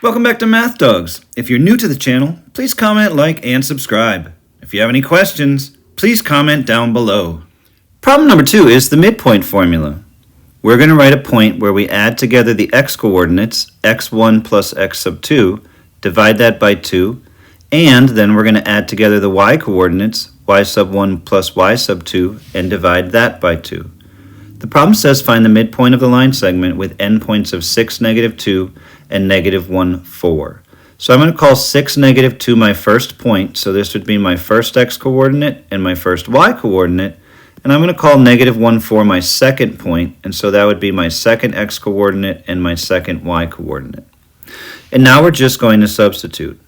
Welcome back to Math Dogs. If you're new to the channel, please comment, like, and subscribe. If you have any questions, please comment down below. Problem number 2 is the midpoint formula. We're going to write a point where we add together the x-coordinates, x1 plus x sub 2, divide that by 2, and then we're going to add together the y-coordinates, y sub 1 plus y sub 2, and divide that by 2. The problem says find the midpoint of the line segment with endpoints of 6, -2, and -1, 4. So I'm going to call 6, -2 my first point, so this would be my first x-coordinate and my first y-coordinate, and I'm going to call -1, 4 my second point, and so that would be my second x-coordinate and my second y-coordinate. And now we're just going to substitute.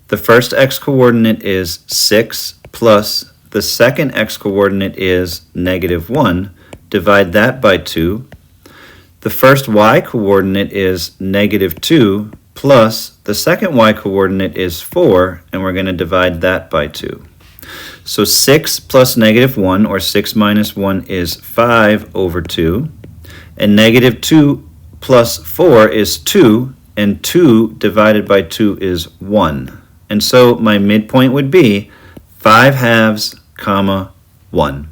The first x-coordinate is 6 plus the second x-coordinate is -1. Divide that by 2. The first y-coordinate is -2 plus the second y-coordinate is 4, and we're going to divide that by 2. So 6 plus -1, or 6 minus 1, is 5 over 2. And -2 plus 4 is 2, and 2 divided by 2 is 1. And so my midpoint would be 5/2, 1.